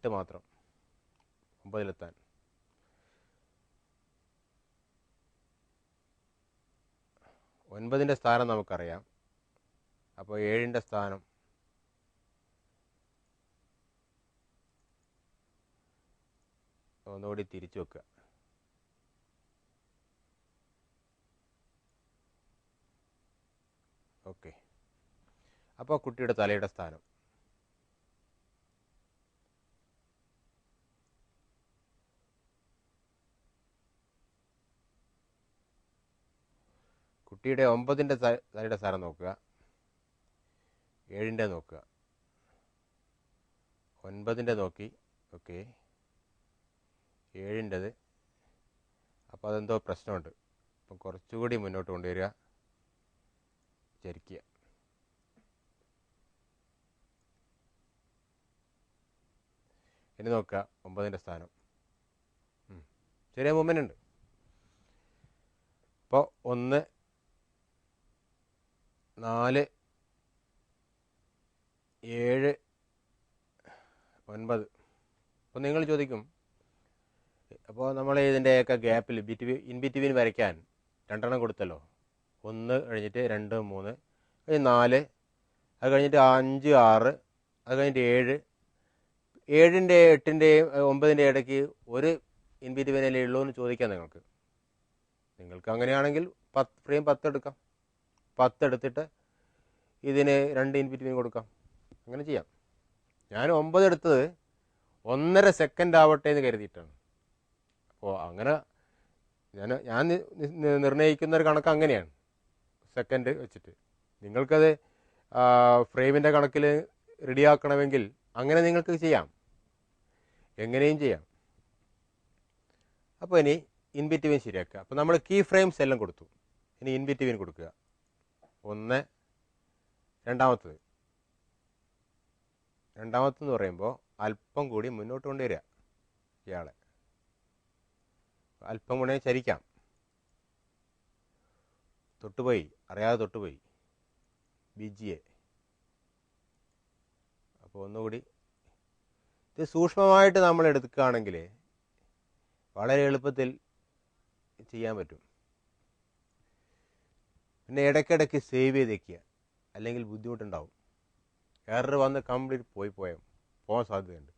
8 മാത്രം 9-ലെത്താൻ. ഒൻപതിൻ്റെ സ്ഥാനം നമുക്കറിയാം. അപ്പോൾ 7ൻ്റെ സ്ഥാനം ഒന്നുകൂടി തിരിച്ചു വെക്കുക. ഓക്കെ. അപ്പോൾ കുട്ടിയുടെ തലയുടെ സ്ഥാനം കുട്ടിയുടെ 9ൻ്റെ തലയുടെ സ്ഥാനം നോക്കുക, 7ൻ്റെ നോക്കുക, 9ൻ്റെ നോക്കി. ഓക്കെ, 7ൻ്റെത്. അപ്പോൾ അതെന്തോ പ്രശ്നമുണ്ട്. അപ്പം കുറച്ചുകൂടി മുന്നോട്ട് കൊണ്ടുവരിക, ചരിക്കുക. ഇനി നോക്കുക 9ൻ്റെ സ്ഥാനം. ചെറിയ മൂവ്മെൻ്റ് ഉണ്ട്. അപ്പോൾ 1, 4, 7, 9. അപ്പോൾ നിങ്ങൾ ചോദിക്കും, അപ്പോൾ നമ്മൾ ഇതിൻ്റെയൊക്കെ ഗ്യാപ്പിൽ ഇൻ ബിറ്റ്വീൻ വരയ്ക്കാൻ 2 കൊടുത്തല്ലോ. 1 കഴിഞ്ഞിട്ട് 2, 3, കഴിഞ്ഞ് 4, അത് കഴിഞ്ഞിട്ട് 5, 6, അത് കഴിഞ്ഞിട്ട് 7. 7ൻ്റെ 8ൻ്റെയും 9ൻ്റെ ഇടയ്ക്ക് ഒരു ഇൻ ബിറ്റ്വീനല്ലേ ഉള്ളൂ എന്ന് ചോദിക്കാം നിങ്ങൾക്ക് അങ്ങനെയാണെങ്കിൽ ഫ്രെയിം 10 എടുക്കാം. 10 എടുത്തിട്ട് ഇതിന് 2 ഇൻ ബിറ്റ്വീൻ കൊടുക്കാം. അങ്ങനെ ചെയ്യാം. ഞാൻ 9 എടുത്തത് 1.5 സെക്കൻഡ് ആവട്ടെ എന്ന് കരുതിയിട്ടാണ്. അപ്പോൾ അങ്ങനെ ഞാൻ നിർണ്ണയിക്കുന്ന ഒരു കണക്ക് അങ്ങനെയാണ്, സെക്കൻഡ് വെച്ചിട്ട്. നിങ്ങൾക്കത് ഫ്രെയിമിൻ്റെ കണക്കിൽ റെഡിയാക്കണമെങ്കിൽ അങ്ങനെ നിങ്ങൾക്ക് ചെയ്യാം, എങ്ങനെയും ചെയ്യാം. അപ്പോൾ ഇനി ഇൻ ബിറ്റ്വീൻ ശരിയാക്കുക. അപ്പോൾ നമ്മൾ കീ ഫ്രെയിംസ് എല്ലാം കൊടുത്തു. ഇനി ഇൻ ബിറ്റ്വീൻ കൊടുക്കുക. 1, രണ്ടാമത്തെന്ന് പറയുമ്പോൾ അല്പം കൂടി മുന്നോട്ട് കൊണ്ടുവരിക. ഇയാളെ അല്പം കൂടെ ചരിക്കാം. തൊട്ടുപോയി, അറിയാതെ തൊട്ടുപോയി, BGA. അപ്പോൾ ഒന്നുകൂടി ഇത് സൂക്ഷ്മമായിട്ട് നമ്മൾ എടുക്കുകയാണെങ്കിൽ വളരെ എളുപ്പത്തിൽ ചെയ്യാൻ പറ്റും. പിന്നെ ഇടയ്ക്കിടയ്ക്ക് സേവ് ചെയ്ത് വയ്ക്കുക, അല്ലെങ്കിൽ ബുദ്ധിമുട്ടുണ്ടാവും. എറർ വന്ന് കംപ്ലീറ്റ് പോകാൻ സാധ്യതയുണ്ട്.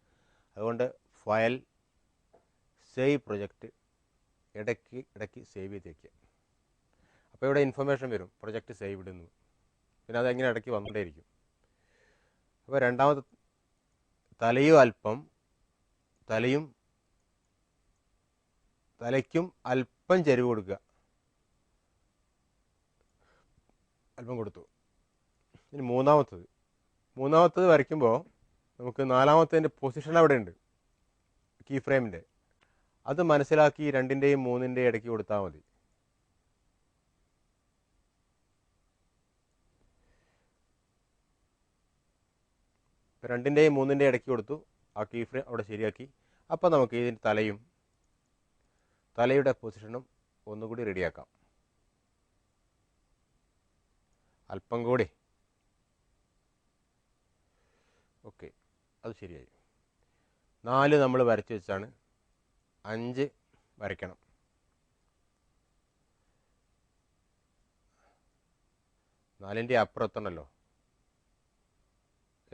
അതുകൊണ്ട് ഫയൽ, സേവ് പ്രൊജക്റ്റ്, ഇടയ്ക്ക് സേവ് ചെയ്ത് വയ്ക്കുക. അപ്പോൾ ഇവിടെ ഇൻഫർമേഷൻ വരും, പ്രൊജക്റ്റ് സേവ് ഇടുന്നു. പിന്നെ അതെങ്ങനെ ഇടയ്ക്ക് വന്നുകൊണ്ടേയിരിക്കും. അപ്പോൾ രണ്ടാമത്തെ തലയ്ക്കും അല്പം ചരിവ് കൊടുക്കുക. അല്പം കൊടുത്തു. ഇനി മൂന്നാമത്തത് വരയ്ക്കുമ്പോൾ നമുക്ക് 4ാമത്തതിൻ്റെ പൊസിഷൻ അവിടെ ഉണ്ട്, കീ ഫ്രെയിമിൻ്റെ. അത് മനസ്സിലാക്കി 2ൻ്റെയും 3ൻ്റെയും ഇടയ്ക്ക് കൊടുത്താൽ മതി. ഇപ്പോൾ 2ൻ്റെയും 3ൻ്റെയും ഇടയ്ക്ക് കൊടുത്തു, ആ കീ ഫ്രെയിം അവിടെ ശരിയാക്കി. അപ്പോൾ നമുക്ക് ഇതിൻ്റെ തലയുടെ പൊസിഷനും ഒന്നുകൂടി റെഡിയാക്കാം. അല്പം കൂടി. ഓക്കെ, അത് ശരിയായി. 4 നമ്മൾ വരച്ച് വെച്ചാണ്, 5 വരയ്ക്കണം. നാലിൻ്റെ അപ്പുറം എത്തണമല്ലോ,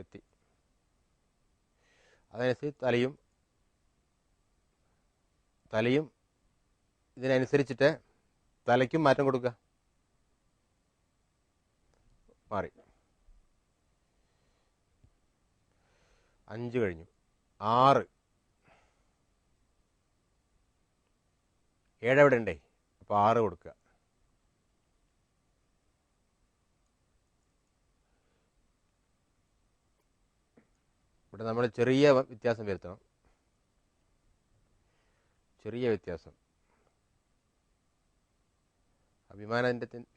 എത്തി. അതനുസരിച്ച് തലയും ഇതിനനുസരിച്ചിട്ട് തലയ്ക്കും മാറ്റം കൊടുക്കുക. മാറി. 5 കഴിഞ്ഞു. 6, 7 എവിടെ ഉണ്ടേ, അപ്പോൾ 6 കൊടുക്കുക. ഇവിടെ നമ്മൾ ചെറിയ വ്യത്യാസം വരുത്തണം. ചെറിയ വ്യത്യാസം.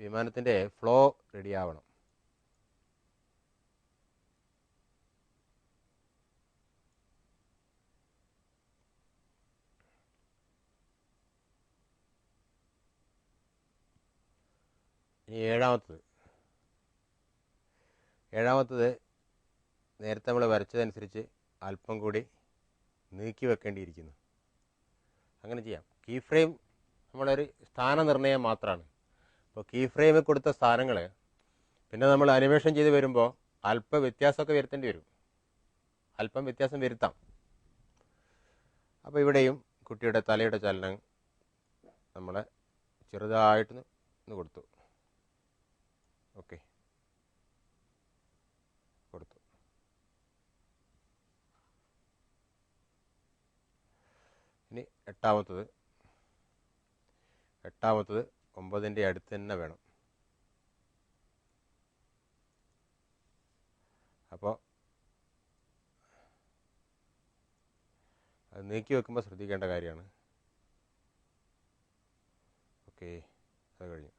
വിമാനത്തിൻ്റെ ഫ്ലോ റെഡിയാവണം. ഇനി ഏഴാമത്തത് നേരത്തെ നമ്മൾ വരച്ചതനുസരിച്ച് അല്പം കൂടി നീക്കി വെക്കേണ്ടിയിരിക്കുന്നു. അങ്ങനെ ചെയ്യാം. കീ ഫ്രെയിം നമ്മളൊരു സ്ഥാനനിർണ്ണയം മാത്രമാണ്. അപ്പോൾ കീ ഫ്രെയിമിൽ കൊടുത്ത സ്ഥാനങ്ങൾ പിന്നെ നമ്മൾ അനിമേഷൻ ചെയ്ത് വരുമ്പോൾ അല്പം വ്യത്യാസമൊക്കെ വരുത്തേണ്ടി വരും. അല്പം വ്യത്യാസം വരുത്താം. അപ്പോൾ ഇവിടെയും കുട്ടിയുടെ തലയുടെ ചലനം നമ്മൾ ചെറുതായിട്ട് ഒന്ന് കൊടുത്തു. ഓക്കെ, കൊടുത്തു. ഇനി എട്ടാമത്തത് 9ൻ്റെ അടുത്ത് തന്നെ വേണം. അപ്പോൾ അത് നീക്കി വെക്കുമ്പോൾ ശ്രദ്ധിക്കേണ്ട കാര്യമാണ്. ഓക്കെ, അത് കഴിഞ്ഞു.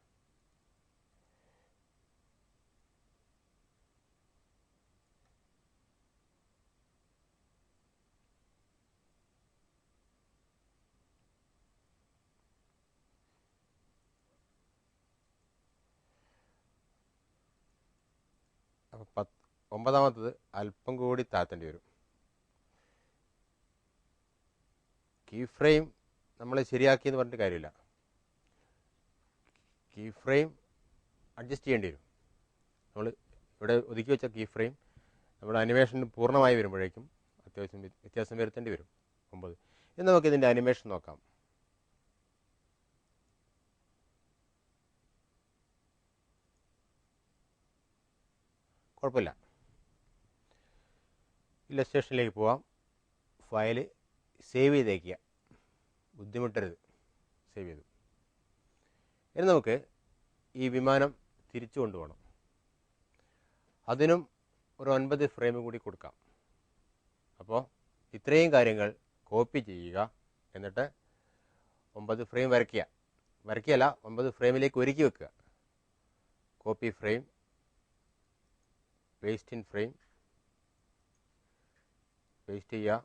അപ്പോൾ 9ാമത്തത് അല്പം കൂടി താത്തേണ്ടി വരും. കീ ഫ്രെയിം നമ്മൾ ശരിയാക്കിയെന്ന് പറഞ്ഞിട്ട് കാര്യമില്ല. കീ ഫ്രെയിം അഡ്ജസ്റ്റ് ചെയ്യേണ്ടി വരും. നമ്മൾ ഇവിടെ ഒതുക്കി വെച്ച കീ ഫ്രെയിം നമ്മുടെ അനിമേഷൻ പൂർണ്ണമായി വരുമ്പോഴേക്കും അത്യാവശ്യം വ്യത്യാസം വരുത്തേണ്ടി വരും. 9. ഇനി നമുക്ക് ഇതിൻ്റെ അനിമേഷൻ നോക്കാം. കുഴപ്പമില്ല. ഇല്ലസ്ട്രേഷനിലേക്ക് പോവാം. ഫയൽ സേവ് ചെയ്തേക്കുക, ബുദ്ധിമുട്ടരുത്. സേവ് ചെയ്തു. ഇനി നമുക്ക് ഈ വിമാനം തിരിച്ചു കൊണ്ടുപോകണം. അതിനും ഒരു 9 ഫ്രെയിം കൂടി കൊടുക്കാം. അപ്പോൾ ഇത്രയും കാര്യങ്ങൾ കോപ്പി ചെയ്യുക, എന്നിട്ട് 9 ഫ്രെയിം വരയ്ക്കുകയല്ല 9 ഫ്രെയിമിലേക്ക് ഒരുക്കി വെക്കുക. Copy frame, paste in frame, paste ചെയ്യുക,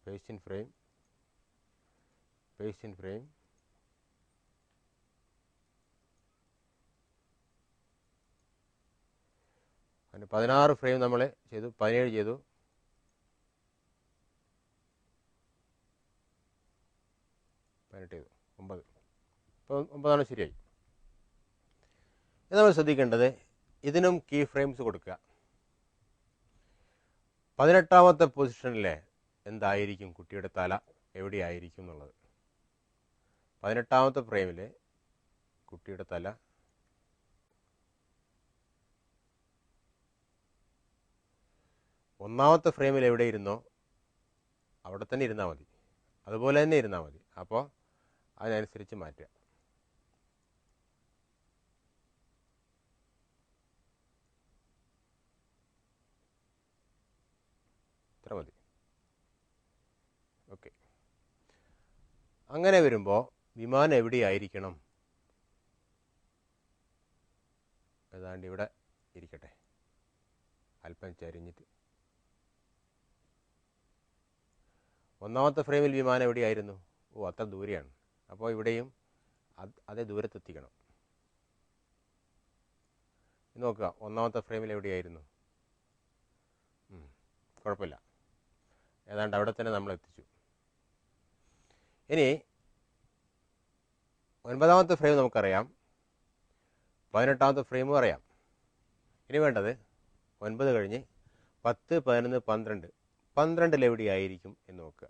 paste in frame, paste in frame. അതിന് 16 ഫ്രെയിം നമ്മൾ ചെയ്തു, 17 ചെയ്തു, 18 ചെയ്തു, 9. ഇപ്പോൾ 9 ശരിയായി. ഇത് നമ്മൾ ശ്രദ്ധിക്കേണ്ടത് ഇതിനും കീ ഫ്രെയിംസ് കൊടുക്കുക. 18ാമത്തെ പൊസിഷനിൽ എന്തായിരിക്കും കുട്ടിയുടെ തല എവിടെയായിരിക്കും എന്നുള്ളത്. 18ാമത്തെ ഫ്രെയിമിൽ കുട്ടിയുടെ തല ഒന്നാമത്തെ ഫ്രെയിമിൽ എവിടെ ഇരുന്നോ അവിടെ തന്നെ ഇരുന്നാൽ മതി. അതുപോലെ തന്നെ ഇരുന്നാൽ മതി. അപ്പോൾ അതിനനുസരിച്ച് മാറ്റുക. ഇത്ര മതി. ഓക്കെ. അങ്ങനെ വരുമ്പോൾ വിമാനം എവിടെയായിരിക്കണം? ഏതാണ്ട് ഇവിടെ ഇരിക്കട്ടെ, അല്പം ചരിഞ്ഞിട്ട്. ഒന്നാമത്തെ ഫ്രെയിമിൽ വിമാനം എവിടെയായിരുന്നു? അത്ര ദൂരെയാണ്. അപ്പോൾ ഇവിടെയും അതേ ദൂരത്തെത്തിക്കണം. നോക്കുക, ഒന്നാമത്തെ ഫ്രെയിമിൽ എവിടെയായിരുന്നു? കുഴപ്പമില്ല, ഏതാണ്ട് അവിടെ തന്നെ നമ്മൾ എത്തിച്ചു. ഇനി 9ാമത്തെ ഫ്രെയിം നമുക്കറിയാം, 18ാമത്തെ ഫ്രെയിമും അറിയാം. ഇനി വേണ്ടത് 9 കഴിഞ്ഞ് 10, 11, 12. 12 എവിടെയായിരിക്കും എന്ന് നോക്കുക.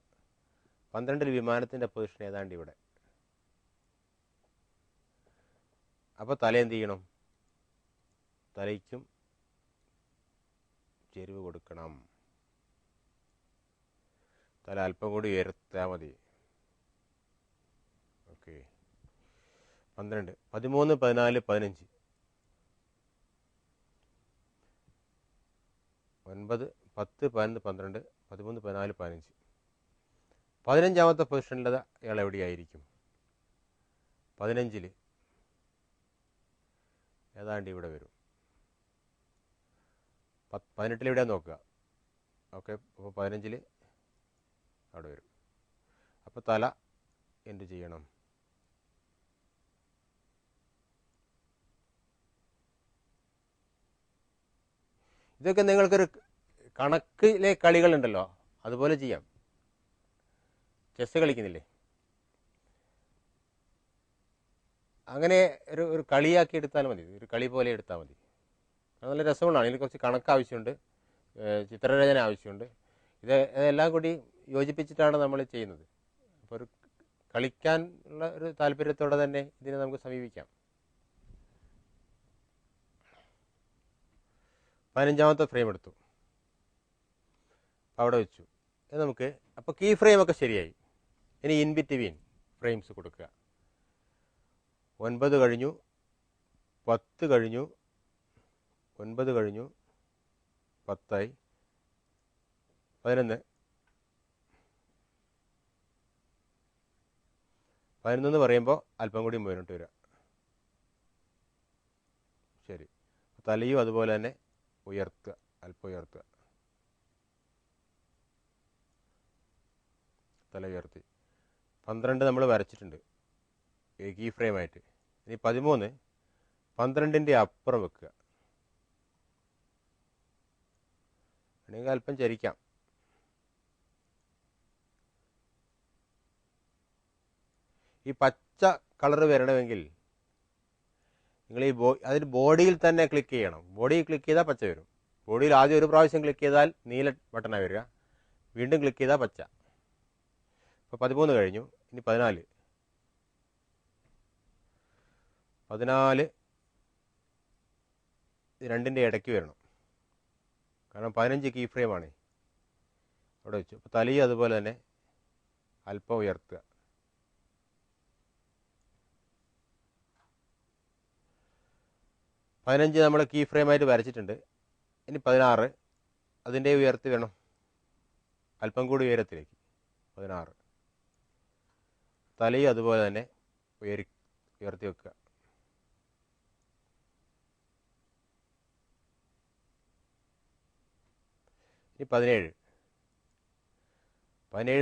12 വിമാനത്തിൻ്റെ പൊസിഷൻ ഏതാണ്ട് ഇവിടെ. അപ്പോൾ തല എന്ത് ചെയ്യണം? തലയ്ക്കും ചെരിവ് കൊടുക്കണം. തല അല്പം കൂടി ഉയർത്താൽ മതി. ഓക്കെ. 12, 13, 14, 15. 9, 10, 11, 12, 13, 14, 15. 15ാമത്തെ പൊസിഷനിലത് ഇയാൾ എവിടെയായിരിക്കും? 15 ഏതാണ്ട് ഇവിടെ വരും. 18 എവിടെയാന്ന് നോക്കുക. ഓക്കെ. അപ്പോൾ 15 അവിടെ വരും. അപ്പോൾ തല എന്ത് ചെയ്യണം? ഇതൊക്കെ നിങ്ങൾക്കൊരു കണക്കിലെ കളികളുണ്ടല്ലോ, അതുപോലെ ചെയ്യാം. ചെസ്സ് കളിക്കുന്നില്ലേ, അങ്ങനെ ഒരു കളിയാക്കി എടുത്താൽ മതി, ഒരു കളി പോലെ എടുത്താൽ മതി. അത് നല്ല രസമുള്ളതാണ്. ഇതിന് കുറച്ച് കണക്ക് ആവശ്യമുണ്ട്, ചിത്രരചന ആവശ്യമുണ്ട്. ഇതെല്ലാം കൂടി യോജിപ്പിച്ചിട്ടാണ് നമ്മൾ ചെയ്യുന്നത്. അപ്പോൾ ഒരു കളിക്കാൻ ഉള്ള ഒരു താല്പര്യത്തോടെ തന്നെ ഇതിനെ നമുക്ക് സമീപിക്കാം. 15ാമത്തെ ഫ്രെയിം എടുത്തു, അവിടെ വെച്ചു. നമുക്ക് അപ്പോൾ കീ ഫ്രെയിമൊക്കെ ശരിയായി. ഇനി ഇൻ ബിറ്റ്വീൻ ഫ്രെയിംസ് കൊടുക്കുക. 9 കഴിഞ്ഞു, 10 കഴിഞ്ഞു, 9 കഴിഞ്ഞു, 10 11 11 പറയുമ്പോൾ അല്പം കൂടി മുന്നോട്ട് വരിക. ശരി, തലയും അതുപോലെ തന്നെ ഉയർത്തുക, അല്പം ഉയർത്തുക, തല ഉയർത്തി. 12 നമ്മൾ വരച്ചിട്ടുണ്ട് കീ ഫ്രെയിമായിട്ട്. ഇനി 13 12ൻ്റെ അപ്പുറം വെക്കുക. അല്ലെങ്കിൽ അല്പം ചരിക്കാം. ഈ പച്ച കളറ് വരണമെങ്കിൽ നിങ്ങൾ അതിന് ബോഡിയിൽ തന്നെ ക്ലിക്ക് ചെയ്യണം. ബോഡിയിൽ ക്ലിക്ക് ചെയ്താൽ പച്ച വരും. ബോഡിയിൽ ആദ്യം ഒരു പ്രാവശ്യം ക്ലിക്ക് ചെയ്താൽ നീല ബട്ടണാണ് വരിക, വീണ്ടും ക്ലിക്ക് ചെയ്താൽ പച്ച. ഇപ്പോൾ 13 കഴിഞ്ഞു. ഇനി 14 രണ്ടിൻ്റെ ഇടയ്ക്ക് വരണം, കാരണം 15 കീ ഫ്രെയിമാണ് അവിടെ വെച്ചു. അപ്പോൾ തലയും അതുപോലെ തന്നെ അല്പം ഉയർത്തുക. 15 നമ്മൾ കീ ഫ്രെയിമായിട്ട് വരച്ചിട്ടുണ്ട്. ഇനി 16 അതിൻ്റെ ഉയർത്തി വേണം, അല്പം കൂടി ഉയരത്തിലേക്ക്. 16 തലയും അതുപോലെ തന്നെ ഉയർത്തി വെക്കുക. ഇനി 17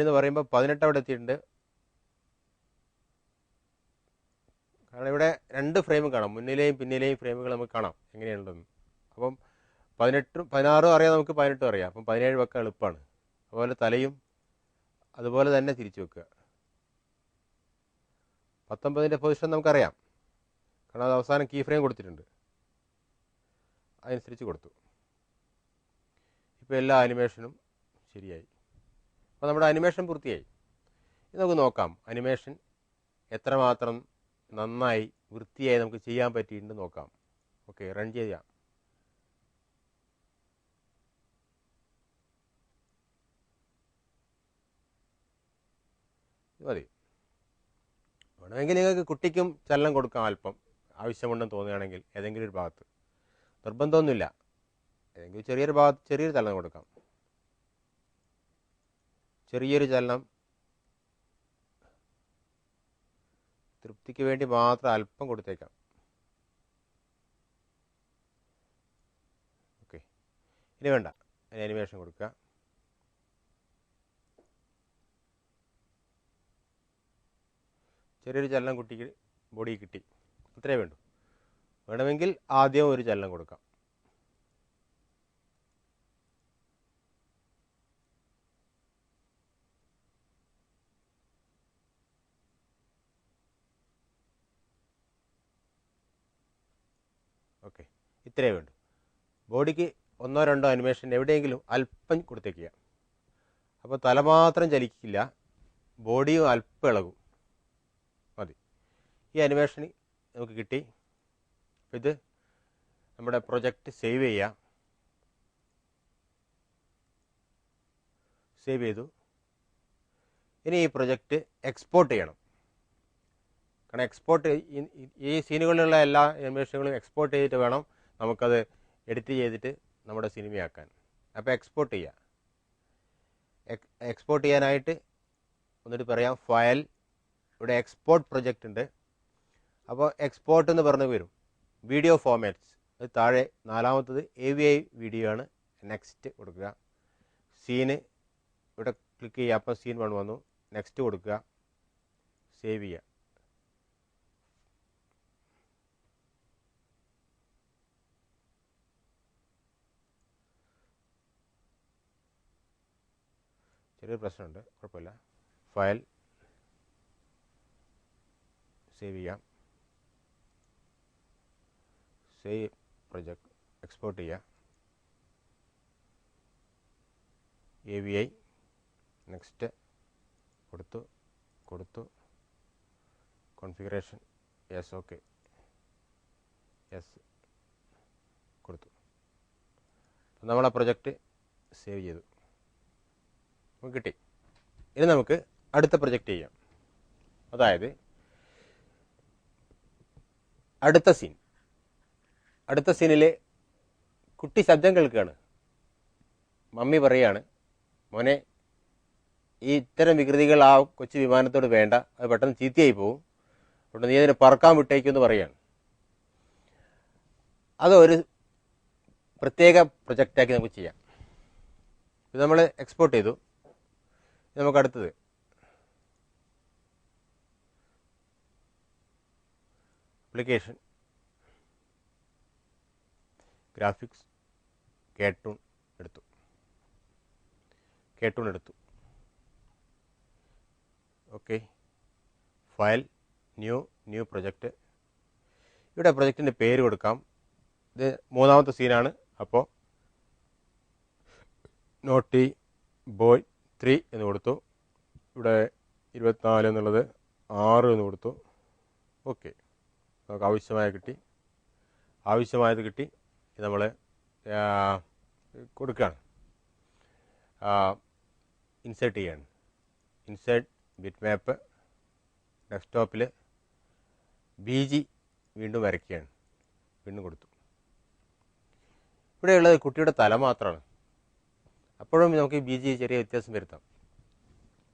എന്ന് പറയുമ്പോൾ 18 അവിടെ എത്തിയിട്ടുണ്ട്. കാരണം ഇവിടെ 2 ഫ്രെയിം കാണാം, മുന്നിലെയും പിന്നിലെയും ഫ്രെയിമുകൾ നമുക്ക് കാണാം എങ്ങനെയുണ്ടെന്ന്. അപ്പം 18 16 അറിയാം, നമുക്ക് 18 അറിയാം. അപ്പം 17 വെക്കാൻ എളുപ്പമാണ്. അതുപോലെ തലയും അതുപോലെ തന്നെ തിരിച്ചു വെക്കുക. 19ൻ്റെ പൊസിഷൻ നമുക്കറിയാം, കാരണം അത് അവസാനം കീ ഫ്രെയിം കൊടുത്തിട്ടുണ്ട്, അതനുസരിച്ച് കൊടുത്തു. ഇപ്പോൾ എല്ലാ അനിമേഷനും ശരിയായി. അപ്പോൾ നമ്മുടെ അനിമേഷൻ പൂർത്തിയായി. ഇത് നമുക്ക് നോക്കാം, അനിമേഷൻ എത്രമാത്രം നന്നായി വൃത്തിയായി നമുക്ക് ചെയ്യാൻ പറ്റിയിട്ടുണ്ട് നോക്കാം. ഓക്കെ, റൺ ചെയ്യാം. മതി. വേണമെങ്കിൽ നിങ്ങൾക്ക് കുട്ടിക്കും ചലനം കൊടുക്കാം, അല്പം ആവശ്യമുണ്ടെന്ന് തോന്നുകയാണെങ്കിൽ ഏതെങ്കിലും ഒരു ഭാഗത്ത്. നിർബന്ധമൊന്നുമില്ല, ഏതെങ്കിലും ചെറിയൊരു ഭാഗത്ത് ചെറിയൊരു ചലനം കൊടുക്കാം. ചെറിയൊരു ചലനം തൃപ്തിക്ക് വേണ്ടി മാത്രം അല്പം കൊടുത്തേക്കാം. ഓക്കെ, ഇനി വേണ്ട, അതിന് അനിമേഷൻ കൊടുക്കുക. ചെറിയൊരു ചലനം കുട്ടിക്ക് ബോഡി കിട്ടി, അത്രേ വേണ്ടൂ. വേണമെങ്കിൽ ആദ്യം ഒരു ചലനം കൊടുക്കാം. ഓക്കെ, ഇത്രയേ വേണ്ടൂ. ബോഡിക്ക് 1-2 അനിമേഷൻ എവിടെയെങ്കിലും അല്പം കൊടുത്തേക്കുക. അപ്പോൾ തല മാത്രം ചലിക്കില്ല, ബോഡിയും അല്പം ഇളകും. മതി. ഈ അനിമേഷൻ നമുക്ക് കിട്ടി. അപ്പോൾ ഇത് നമ്മുടെ പ്രൊജക്റ്റ് സേവ് ചെയ്യാം. സേവ് ചെയ്തു. ഇനി ഈ പ്രൊജക്റ്റ് എക്സ്പോർട്ട് ചെയ്യണം. കാരണം എക്സ്പോർട്ട് ഈ സീനുകളിലുള്ള എല്ലാ അനിമേഷനുകളും എക്സ്പോർട്ട് ചെയ്തിട്ട് വേണം നമുക്കത് എഡിറ്റ് ചെയ്തിട്ട് നമ്മുടെ സിനിമയാക്കാൻ. അപ്പോൾ എക്സ്പോർട്ട് ചെയ്യുക. എക്സ്പോർട്ട് ചെയ്യാനായിട്ട് ഒന്നിട്ട് പറയാം, ഫയൽ, ഇവിടെ എക്സ്പോർട്ട് പ്രൊജക്റ്റ് ഉണ്ട്. അപ്പോൾ എക്സ്പോർട്ട് എന്ന് പറഞ്ഞ് വരും, വീഡിയോ ഫോർമാറ്റ്സ്. അത് താഴെ 4ാമത്തത് AVI വീഡിയോ ആണ്. നെക്സ്റ്റ് കൊടുക്കുക. സീന് ഇവിടെ ക്ലിക്ക് ചെയ്യുക, അപ്പോൾ സീൻ 1 വന്നു. നെക്സ്റ്റ് കൊടുക്കുക, സേവ് ചെയ്യുക. ചെറിയൊരു പ്രശ്നമുണ്ട്, കുഴപ്പമില്ല. ഫയൽ സേവ് ചെയ്യാം, സേവ് പ്രൊജക്റ്റ്, എക്സ്പോർട്ട് ചെയ്യാം, AVI നെക്സ്റ്റ് കൊടുത്തു കോൺഫിഗറേഷൻ യെസ്, ഓക്കെ, യെസ് കൊടുത്തു. നമ്മൾ ആ പ്രൊജക്റ്റ് സേവ് ചെയ്തു, നമുക്ക് കിട്ടി. ഇനി നമുക്ക് അടുത്ത പ്രൊജക്റ്റ് ചെയ്യാം. അതായത് അടുത്ത സീനിൽ കുട്ടി ശബ്ദം കേൾക്കുകയാണ്. മമ്മി പറയാണ്, മോനെ ഈ ഇത്തരം വികൃതികൾ ആ കൊച്ചു വിമാനത്തോട് വേണ്ട, അത് പെട്ടെന്ന് ചീത്തയായി പോവും, അതുകൊണ്ട് നീ അതിനെ പറക്കാൻ വിട്ടേക്കുമെന്ന് പറയാണ്. അതൊരു പ്രത്യേക പ്രൊജക്റ്റാക്കി നമുക്ക് ചെയ്യാം. ഇത് നമ്മൾ എക്സ്പോർട്ട് ചെയ്തു. നമുക്ക് അടുത്തത് ആപ്ലിക്കേഷൻ, ഗ്രാഫിക്സ്, കേട്ടൂൺ എടുത്തു. Okay, file, new project. ഇവിടെ പ്രൊജക്റ്റിൻ്റെ പേര് കൊടുക്കാം. ഇത് മൂന്നാമത്തെ സീനാണ്. അപ്പോൾ നോട്ടി ബോയ് 3 എന്ന് കൊടുത്തു. ഇവിടെ 24 എന്നുള്ളത് 6 എന്ന് കൊടുത്തു. ഓക്കെ, നമുക്ക് ആവശ്യമായത് കിട്ടി. നമ്മൾ കൊടുക്കുകയാണ്, ഇൻസേർട്ട് ചെയ്യാണ്. ഇൻസേർട്ട് ബിറ്റ് മാപ്പ്, ഡെസ്ക്ടോപ്പിൽ BG വീണ്ടും വരയ്ക്കുകയാണ്. വീണ്ടും കൊടുത്തു. ഇവിടെയുള്ളത് കുട്ടിയുടെ തല മാത്രമാണ്. അപ്പോഴും നമുക്ക് ഈ BG ചെറിയ വ്യത്യാസം വരുത്താം.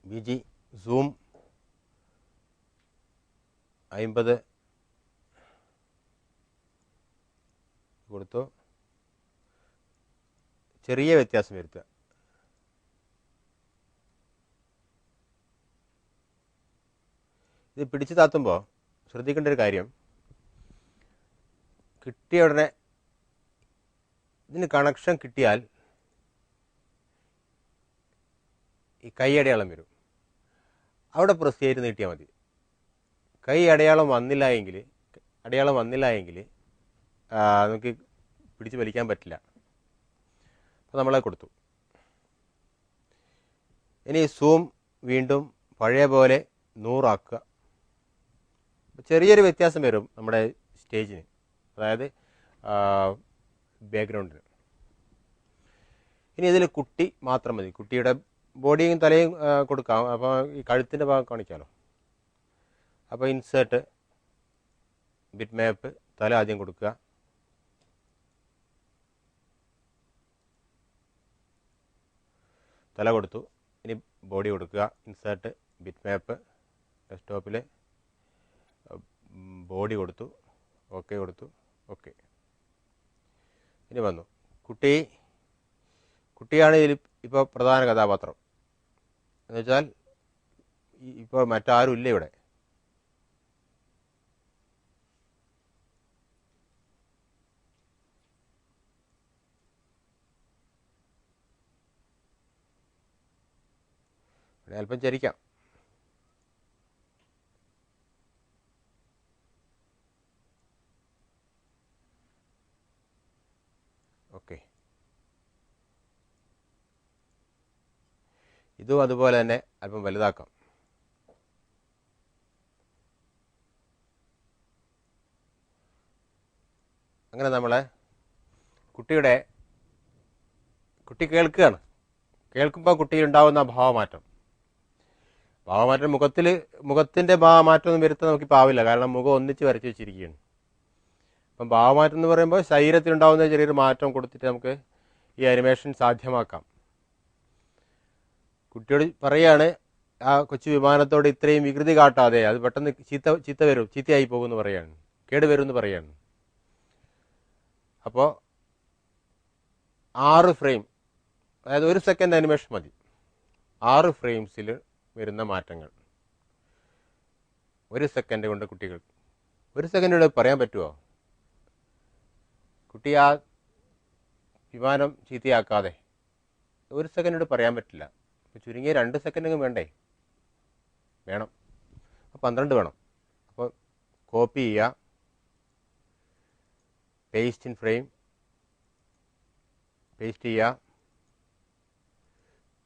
BG സൂം 50 കൊടുത്തു. ചെറിയ വ്യത്യാസം വരുത്തുക. ഇത് പിടിച്ചു താത്തുമ്പോൾ ശ്രദ്ധിക്കേണ്ട ഒരു കാര്യം, കിട്ടിയ ഉടനെ ഇതിന് കണക്ഷൻ കിട്ടിയാൽ ഈ കൈ അടയാളം വരും. അവിടെ പ്രസ് ചെയ്ത് നീട്ടിയാൽ മതി. കൈ അടയാളം വന്നില്ല എങ്കിൽ നമുക്ക് പിടിച്ച് വലിക്കാൻ പറ്റില്ല. അപ്പോൾ നമ്മളത് കൊടുത്തു. ഇനി സൂം വീണ്ടും പഴയ പോലെ 100 ആക്കുക. ചെറിയൊരു വ്യത്യാസം വരും നമ്മുടെ സ്റ്റേജിന്, അതായത് ബാക്ക്ഗ്രൗണ്ടിന്. ഇനി ഇതിൽ കുട്ടി മാത്രം മതി. കുട്ടിയുടെ ബോഡിയും തലയും കൊടുക്കാം. അപ്പോൾ ഈ കഴുത്തിൻ്റെ ഭാഗം കാണിക്കാമല്ലോ. അപ്പോൾ ഇൻസേർട്ട് ബിറ്റ് മാപ്പ്, തല ആദ്യം കൊടുക്കുക. തല കൊടുത്തു. ഇനി ബോഡി കൊടുക്കുക. ഇൻസേർട്ട് ബിറ്റ് മാപ്പ്, ഡെസ്ക്ടോപ്പിൽ ബോഡി കൊടുത്തു. ഓക്കെ കൊടുത്തു. ഓക്കെ, ഇനി വന്നു കുട്ടിയാണ് ഇതിൽ ഇപ്പോൾ പ്രധാന കഥാപാത്രം. എന്നുവെച്ചാൽ ഇപ്പോൾ മറ്റാരും ഇല്ല ഇവിടെ. അല്പം ചരിക്കാം. ഓക്കെ, ഇതും അതുപോലെ തന്നെ അല്പം വലുതാക്കാം. അങ്ങനെ നമ്മളെ കുട്ടി കേൾക്കുകയാണ്. കേൾക്കുമ്പോൾ കുട്ടിയിലുണ്ടാകുന്ന ഭാവമാറ്റം മുഖത്തിൻ്റെ ഭാവമാറ്റമൊന്നും വരുത്താൻ നമുക്കിപ്പോൾ ആവില്ല. കാരണം മുഖം ഒന്നിച്ച് വരച്ച് വെച്ചിരിക്കുകയാണ്. അപ്പം ഭാവമാറ്റം എന്ന് പറയുമ്പോൾ ശരീരത്തിലുണ്ടാകുന്ന ചെറിയൊരു മാറ്റം കൊടുത്തിട്ട് നമുക്ക് ഈ അനിമേഷൻ സാധ്യമാക്കാം. കുട്ടിയോട് പറയാണ്, ആ കൊച്ചു വിമാനത്തോട് ഇത്രയും വികൃതി കാട്ടാതെ, അത് പെട്ടെന്ന് ചീത്തയായി പോകുമെന്ന് പറയാണ്, കേടുവരുമെന്ന് പറയാണ്. അപ്പോൾ 6 ഫ്രെയിം, അതായത് 1 സെക്കൻഡ് അനിമേഷൻ മതി. 6 ഫ്രെയിംസിൽ വരുന്ന മാറ്റങ്ങൾ 1 സെക്കൻഡ് കൊണ്ട് കുട്ടികൾ 1 സെക്കൻഡ് പറയാൻ പറ്റുമോ? കുട്ടി ആ വിമാനം ചീത്തയാക്കാതെ 1 സെക്കൻഡ് പറയാൻ പറ്റില്ല. ചുരുങ്ങിയ 2 സെക്കൻഡെങ്കിലും വേണ്ടേ? വേണം. അപ്പോൾ 12 വേണം. അപ്പോൾ കോപ്പി ചെയ്യുക, പേസ്റ്റ് ഇൻ ഫ്രെയിം, പേസ്റ്റ് ചെയ്യുക,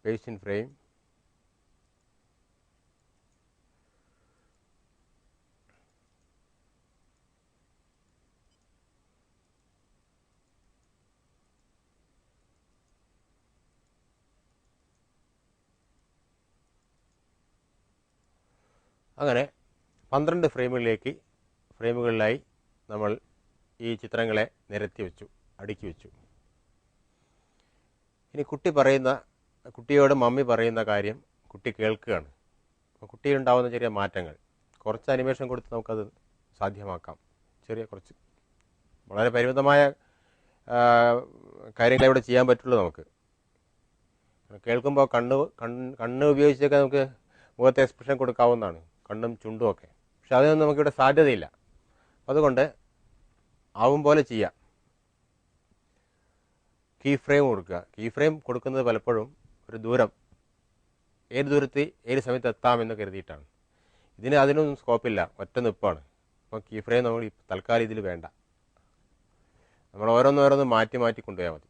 പേസ്റ്റ് ഇൻ ഫ്രെയിം. അങ്ങനെ 12 ഫ്രെയിമുകളിലായി നമ്മൾ ഈ ചിത്രങ്ങളെ നിരത്തി വെച്ചു, അടുക്കി വെച്ചു. ഇനി കുട്ടിയോട് മമ്മി പറയുന്ന കാര്യം കുട്ടി കേൾക്കുകയാണ്. അപ്പോൾ കുട്ടിയിലുണ്ടാവുന്ന ചെറിയ മാറ്റങ്ങൾ, കുറച്ച് അനിമേഷൻ കൊടുത്ത് നമുക്കത് സാധ്യമാക്കാം. കുറച്ച് വളരെ പരിമിതമായ കാര്യങ്ങളെ ഇവിടെ ചെയ്യാൻ പറ്റുള്ളൂ. നമുക്ക് കേൾക്കുമ്പോൾ കണ്ണ് ഉപയോഗിച്ചൊക്കെ നമുക്ക് മുഖത്തെ എക്സ്പ്രഷൻ കൊടുക്കാവുന്നതാണ്, കണ്ണും ചുണ്ടും ഒക്കെ. പക്ഷെ അതിനൊന്നും നമുക്കിവിടെ സാധ്യതയില്ല. അതുകൊണ്ട് ആവും പോലെ ചെയ്യാം. കീ ഫ്രെയിം കൊടുക്കുക. കീ ഫ്രെയിം കൊടുക്കുന്നത് പലപ്പോഴും ഒരു ദൂരം, ഏത് ദൂരത്ത് ഏത് സമയത്ത് എത്താമെന്ന് കരുതിയിട്ടാണ്. അതിനൊന്നും സ്കോപ്പില്ല, ഒറ്റ നിപ്പാണ്. അപ്പോൾ കീ ഫ്രെയിം നമ്മൾ തൽക്കാലം ഇതിൽ വേണ്ട. നമ്മൾ ഓരോന്നോരോന്ന് മാറ്റി കൊണ്ടുപോയാൽ മതി.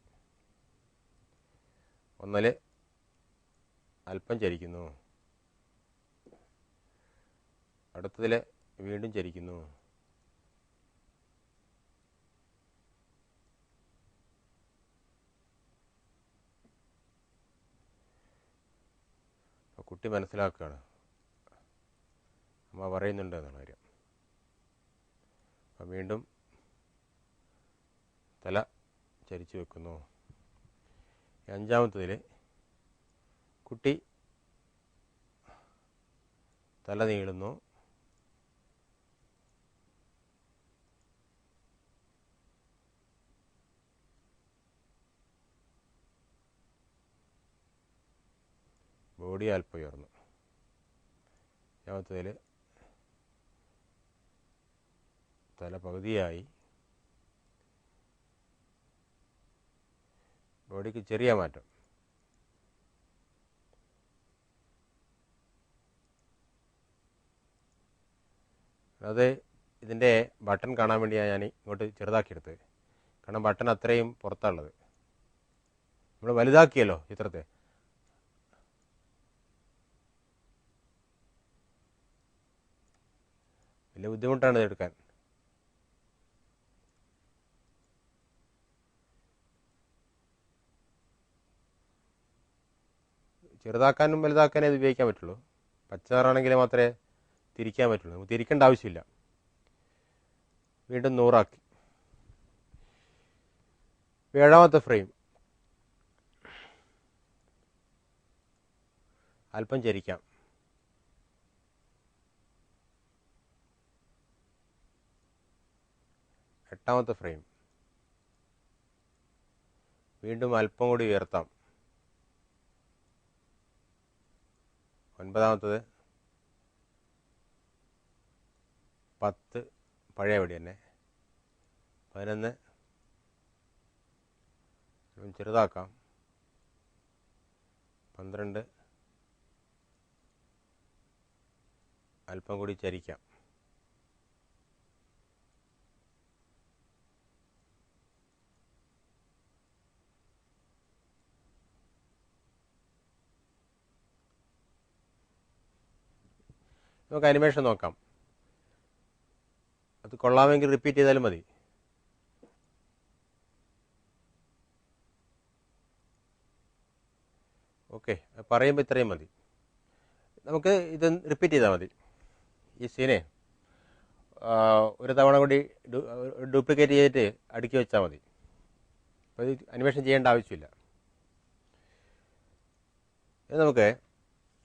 ഒന്നിൽ അല്പം ചരിക്കുന്നു, അടുത്തതിൽ വീണ്ടും ചരിക്കുന്നു. കുട്ടി മനസ്സിലാക്കുകയാണ് അമ്മ പറയുന്നുണ്ട് എന്നുള്ള കാര്യം. അപ്പം വീണ്ടും തല ചരിച്ചു വെക്കുന്നു. 5-ാമത്തതിൽ കുട്ടി തല നീളുന്നു, ബോഡി അല്പം ഉയർന്നു. 5-ാമത്തതിൽ തല പകുതിയായി, ബോഡിക്ക് ചെറിയ മാറ്റം. അത് ഇതിൻ്റെ ബട്ടൺ കാണാൻ വേണ്ടിയാണ് ഞാൻ ഇങ്ങോട്ട് ചെറുതാക്കിയെടുത്തത്. കാരണം ബട്ടൺ അത്രയും പുറത്താണുള്ളത്. നമ്മൾ വലുതാക്കിയല്ലോ ചിത്രത്തെ. വലിയ ബുദ്ധിമുട്ടാണ് ഇത് എടുക്കാൻ. ചെറുതാക്കാനും വലുതാക്കാനേ ഇത് ഉപയോഗിക്കാൻ പറ്റുള്ളൂ. പച്ചനിറാണെങ്കിൽ മാത്രമേ തിരിക്കാൻ പറ്റുള്ളൂ. നമുക്ക് തിരിക്കേണ്ട ആവശ്യമില്ല. വീണ്ടും 100 ആക്കി. 7-ാമത്തെ ഫ്രെയിം അല്പം ചരിക്കാം. 8-ാമത്തെ ഫ്രെയിം വീണ്ടും അല്പം കൂടി ഉയർത്താം. 9-ാമത്തത് 10 പഴയപടി തന്നെ. 11 ചെറുതാക്കാം. 12 അല്പം കൂടി ചരിക്കാം. നമുക്ക് അനിമേഷൻ നോക്കാം. അത് കൊള്ളാമെങ്കിൽ റിപ്പീറ്റ് ചെയ്താലും മതി. ഓക്കെ, പറയുമ്പോൾ ഇത്രയും മതി. നമുക്ക് ഇത് റിപ്പീറ്റ് ചെയ്താൽ മതി. ഈ സീനെ ഒരു തവണ കൂടി ഡ്യൂപ്ലിക്കേറ്റ് ചെയ്തിട്ട് അടുക്കി വെച്ചാൽ മതി. അപ്പോൾ ഇത് അനിമേഷൻ ചെയ്യേണ്ട ആവശ്യമില്ല. നമുക്ക്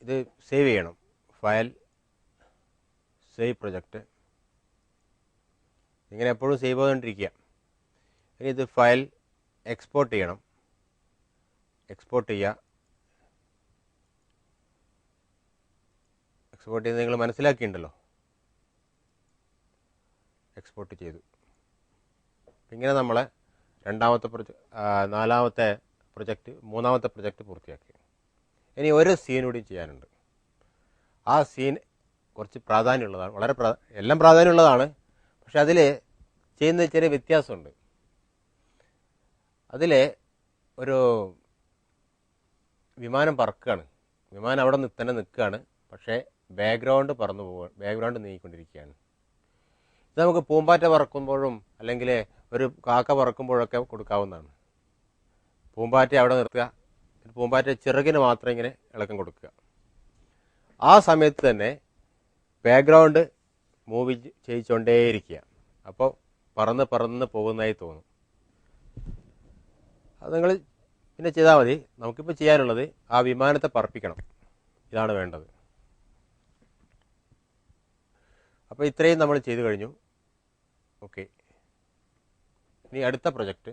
ഇത് സേവ് ചെയ്യണം. File, save project. ഇങ്ങനെ എപ്പോഴും സേവ് ചെയ്തുകൊണ്ടിരിക്കുക. ഇനി ഇത് ഫയൽ എക്സ്പോർട്ട് ചെയ്യണം. എക്സ്പോർട്ട് ചെയ്യുക. എക്സ്പോർട്ട് ചെയ്ത് നിങ്ങൾ മനസ്സിലാക്കിയിട്ടുണ്ടല്ലോ. എക്സ്പോർട്ട് ചെയ്തു. ഇങ്ങനെ നമ്മൾ 4-ാമത്തെ പ്രൊജക്റ്റ് പൂർത്തിയാക്കി. ഇനി ഒരു സീൻ കൂടി ചെയ്യാനുണ്ട്. ആ സീൻ കുറച്ച് പ്രാധാന്യമുള്ളതാണ്, വളരെ എല്ലാം പ്രാധാന്യമുള്ളതാണ്. പക്ഷെ അതിൽ ചെയ്യുന്ന ചെറിയ വ്യത്യാസമുണ്ട്. അതിൽ ഒരു വിമാനം പറക്കുകയാണ്, വിമാനം അവിടെ തന്നെ നിൽക്കുകയാണ്, പക്ഷേ ബാക്ക്ഗ്രൗണ്ട് പറന്നു പോവുക, ബാക്ക്ഗ്രൗണ്ട് നീങ്ങിക്കൊണ്ടിരിക്കുകയാണ്. ഇത് നമുക്ക് പൂമ്പാറ്റ പറക്കുമ്പോഴും അല്ലെങ്കിൽ ഒരു കാക്ക പറക്കുമ്പോഴൊക്കെ കൊടുക്കാവുന്നതാണ്. പൂമ്പാറ്റ അവിടെ നിർത്തുക, പൂമ്പാറ്റ ചിറകിന് മാത്രം ഇങ്ങനെ ഇളക്കം കൊടുക്കുക. ആ സമയത്ത് തന്നെ ബാക്ക്ഗ്രൗണ്ട് മൂവ് ചെയ്യിച്ചുകൊണ്ടേയിരിക്കുക. അപ്പോൾ പറന്ന് പറന്ന് പോകുന്നതായി തോന്നും. അത് നിങ്ങൾ പിന്നെ ചെയ്താൽ മതി. നമുക്കിപ്പോൾ ചെയ്യാനുള്ളത് ആ വിമാനത്തെ പറപ്പിക്കണം. ഇതാണ് വേണ്ടത്. അപ്പോൾ ഇത്രയും നമ്മൾ ചെയ്തു കഴിഞ്ഞു. ഓക്കെ, ഇനി അടുത്ത പ്രൊജക്റ്റ്.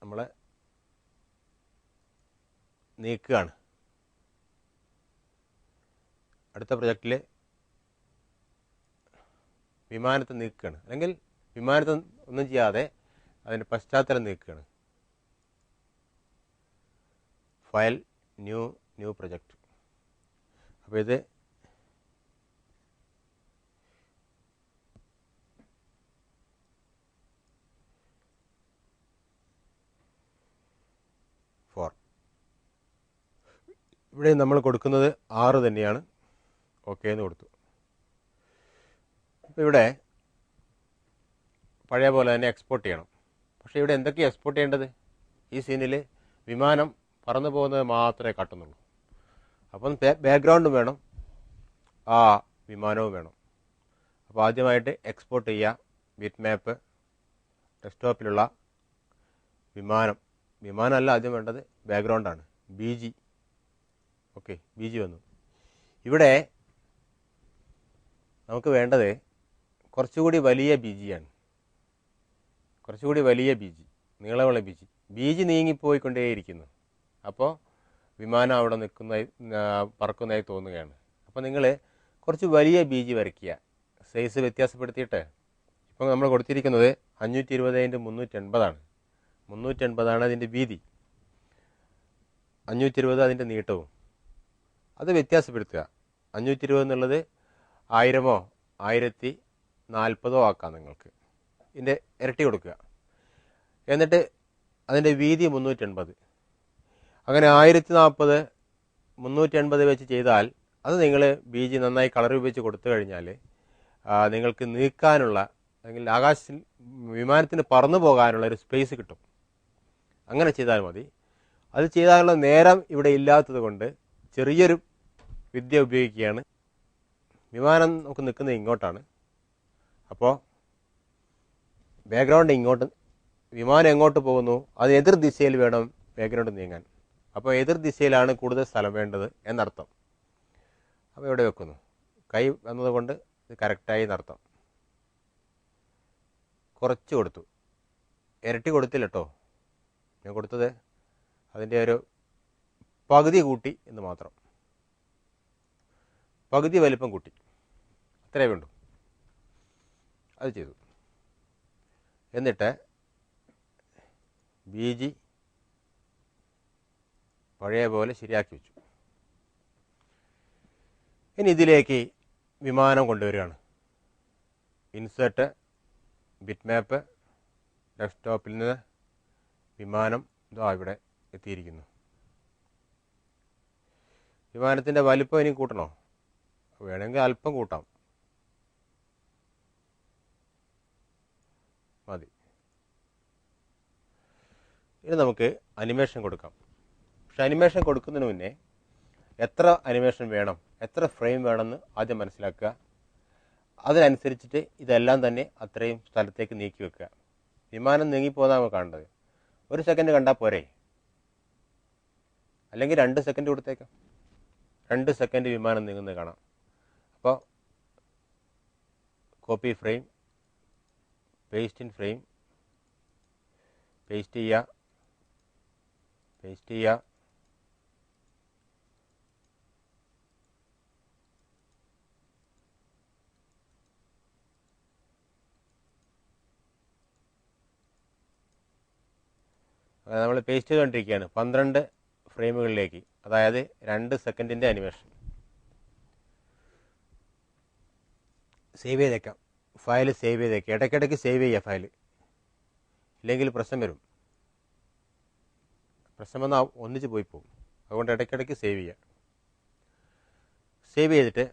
നമ്മൾ നീക്കുകയാണ്. അടുത്ത പ്രൊജക്റ്റിൽ വിമാനത്തെ നീക്കുകയാണ്, അല്ലെങ്കിൽ വിമാനത്തെ ഒന്നും ചെയ്യാതെ അതിൻ്റെ പശ്ചാത്തലം നീക്കുകയാണ്. File, new project. അപ്പോൾ ഇത് ഇവിടെ നമ്മൾ കൊടുക്കുന്നത് 6 തന്നെയാണ്. ഓക്കെ എന്ന് കൊടുത്തു. അപ്പോൾ ഇവിടെ പഴയ പോലെ തന്നെ എക്സ്പോർട്ട് ചെയ്യണം. പക്ഷേ ഇവിടെ എന്തൊക്കെയാണ് എക്സ്പോർട്ട് ചെയ്യേണ്ടത്? ഈ സീനിൽ വിമാനം പറന്നു പോകുന്നത് മാത്രമേ കാട്ടുന്നുള്ളൂ. അപ്പം ബാക്ക്ഗ്രൗണ്ടും വേണം, ആ വിമാനവും വേണം. അപ്പോൾ ആദ്യമായിട്ട് എക്സ്പോർട്ട് ചെയ്യുക. ബിറ്റ് മാപ്പ്, ഡെസ്ക്ടോപ്പിലുള്ള വിമാനമല്ല ആദ്യം വേണ്ടത്, ബാക്ക്ഗ്രൗണ്ടാണ്. BG. ഓക്കെ, BG വന്നു. ഇവിടെ നമുക്ക് വേണ്ടത് കുറച്ചുകൂടി വലിയ BG ആണ്. കുറച്ചുകൂടി വലിയ BG, നീളമുള്ള BG നീങ്ങിപ്പോയിക്കൊണ്ടേയിരിക്കുന്നു. അപ്പോൾ വിമാനം അവിടെ പറക്കുന്നതായി തോന്നുകയാണ്. അപ്പോൾ നിങ്ങൾ കുറച്ച് വലിയ BG വരയ്ക്കുക, സൈസ് വ്യത്യാസപ്പെടുത്തിയിട്ട്. ഇപ്പം നമ്മൾ കൊടുത്തിരിക്കുന്നത് 520x380 380 അതിൻ്റെ വീതി, 520 അതിൻ്റെ നീട്ടവും. അത് വ്യത്യാസപ്പെടുത്തുക. 520 എന്നുള്ളത് 1000 1040 ആക്കാം നിങ്ങൾക്ക്. ഇതിൻ്റെ ഇരട്ടി കൊടുക്കുക. എന്നിട്ട് അതിൻ്റെ വീതി 380. അങ്ങനെ 1040 380 വെച്ച് ചെയ്താൽ അത് നിങ്ങൾ BG നന്നായി കളർ ഉപയോഗിച്ച് കൊടുത്തു കഴിഞ്ഞാൽ നിങ്ങൾക്ക് നീക്കാനുള്ള, അല്ലെങ്കിൽ ആകാശത്തിൽ വിമാനത്തിന് പറന്നു പോകാനുള്ള ഒരു സ്പേസ് കിട്ടും. അങ്ങനെ ചെയ്താൽ മതി. അത് ചെയ്താലുള്ള നേരം ഇവിടെ ഇല്ലാത്തത് കൊണ്ട് ചെറിയൊരു വിദ്യ ഉപയോഗിക്കുകയാണ്. വിമാനം നമുക്ക് നിൽക്കുന്നത് ഇങ്ങോട്ടാണ്. അപ്പോൾ ബാക്ക്ഗ്രൗണ്ട് ഇങ്ങോട്ട്, വിമാനം എങ്ങോട്ട് പോകുന്നു അത് എതിർ ദിശയിൽ വേണം ബാക്ക്ഗ്രൗണ്ട് നീങ്ങാൻ. അപ്പോൾ എതിർ ദിശയിലാണ് കൂടുതൽ സ്ഥലം വേണ്ടത് എന്നർത്ഥം. അപ്പോൾ ഇവിടെ വെക്കുന്നു. കൈ വന്നതുകൊണ്ട് ഇത് കറക്റ്റായി എന്നർത്ഥം. കുറച്ച് കൊടുത്തു, ഇരട്ടി കൊടുത്തില്ല കേട്ടോ. ഞാൻ കൊടുത്തത് അതിൻ്റെ ഒരു പകുതി കൂട്ടി എന്ന് മാത്രം. പകുതി വലിപ്പം കൂട്ടി, അത്രേ വേണ്ടു. അത് ചെയ്തു. എന്നിട്ട് BG പഴയ പോലെ ശരിയാക്കി വെച്ചു. ഇനി ഇതിലേക്ക് വിമാനം കൊണ്ടുവരികയാണ്. ഇൻസേർട്ട്, ബിറ്റ് മാപ്പ്, ഡെസ്ക്ടോപ്പിൽ നിന്ന് വിമാനം ഇതാ ഇവിടെ എത്തിയിരിക്കുന്നു. വിമാനത്തിൻ്റെ വലിപ്പം ഇനി കൂട്ടണോ? വേണമെങ്കിൽ അല്പം കൂട്ടാം, മതി. ഇനി നമുക്ക് അനിമേഷൻ കൊടുക്കാം. പക്ഷെ അനിമേഷൻ കൊടുക്കുന്നതിന് മുന്നേ എത്ര അനിമേഷൻ വേണം, എത്ര ഫ്രെയിം വേണമെന്ന് ആദ്യം മനസ്സിലാക്കുക. അതിനനുസരിച്ചിട്ട് ഇതെല്ലാം തന്നെ അത്രയും സ്ഥലത്തേക്ക് നീക്കി വെക്കുക. വിമാനം നീങ്ങിപ്പോകാൻ നമുക്ക് കാണേണ്ടത്. 1 സെക്കൻഡ് കണ്ടാൽ പോരെ, അല്ലെങ്കിൽ 2 സെക്കൻഡ് കൊടുത്തേക്കാം. 2 സെക്കൻഡ് വിമാനം നീങ്ങുന്നത് കാണാം. അപ്പോൾ copy frame, paste in frame, paste ചെയ്യുക. നമ്മൾ പേസ്റ്റ് ചെയ്തുകൊണ്ടിരിക്കുകയാണ് 12 ഫ്രെയിമുകളിലേക്ക്, അതായത് 2 സെക്കൻഡിൻ്റെ അനിമേഷൻ. സേവ് ചെയ്തേക്കാം, ഫയൽ സേവ് ചെയ്തേക്കാം. ഇടയ്ക്കിടയ്ക്ക് സേവ് ചെയ്യുക ഫയൽ, ഇല്ലെങ്കിൽ പ്രശ്നം വരും. പ്രശ്നം വന്നാൽ ഒന്നിച്ച് പോയി പോകും. അതുകൊണ്ട് ഇടയ്ക്കിടയ്ക്ക് സേവ് ചെയ്യുക. സേവ് ചെയ്തിട്ട്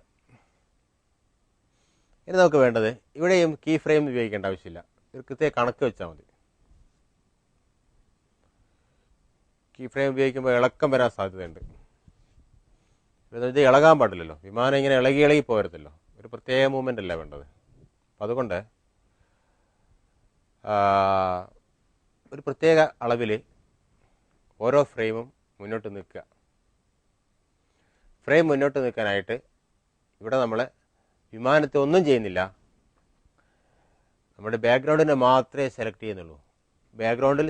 ഇനി നമുക്ക് വേണ്ടത്, ഇവിടെയും കീ ഫ്രെയിം ഉപയോഗിക്കേണ്ട ആവശ്യമില്ല, ഒരു കൃത്യ കണക്ക് വെച്ചാൽ മതി. കീ ഫ്രെയിം ഉപയോഗിക്കുമ്പോൾ ഇളക്കം വരാൻ സാധ്യതയുണ്ട്. ഇത് ഇളകാൻ പാടില്ലല്ലോ, വിമാനം ഇങ്ങനെ ഇളകി പോകരുതല്ലോ, ഒരു പ്രത്യേക മൂവ്മെൻ്റ് അല്ല വേണ്ടത്. അപ്പം അതുകൊണ്ട് ഒരു പ്രത്യേക അളവിൽ ഓരോ ഫ്രെയിമും മുന്നോട്ട് നിൽക്കുക. ഫ്രെയിം മുന്നോട്ട് നിൽക്കാനായിട്ട് ഇവിടെ നമ്മൾ വിമാനത്തെ ഒന്നും ചെയ്യുന്നില്ല, നമ്മുടെ ബാക്ക്ഗ്രൗണ്ടിനെ മാത്രമേ സെലക്ട് ചെയ്യുന്നുള്ളൂ. ബാക്ക്ഗ്രൗണ്ടിൽ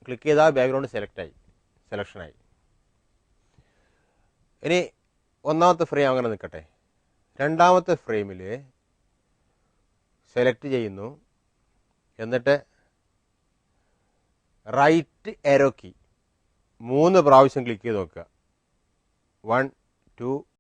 ക്ലിക്ക് ചെയ്താൽ ബാക്ക്ഗ്രൗണ്ട് സെലക്ഷനായി. ഇനി ഒന്നാമത്തെ ഫ്രെയിം അങ്ങനെ നിൽക്കട്ടെ. രണ്ടാമത്തെ ഫ്രെയിമിൽ സെലക്ട് ചെയ്യുന്നു, എന്നിട്ട് റൈറ്റ് ആരോ കീ 3 പ്രാവശ്യം ക്ലിക്ക് ചെയ്ത് നോക്കുക. 1 2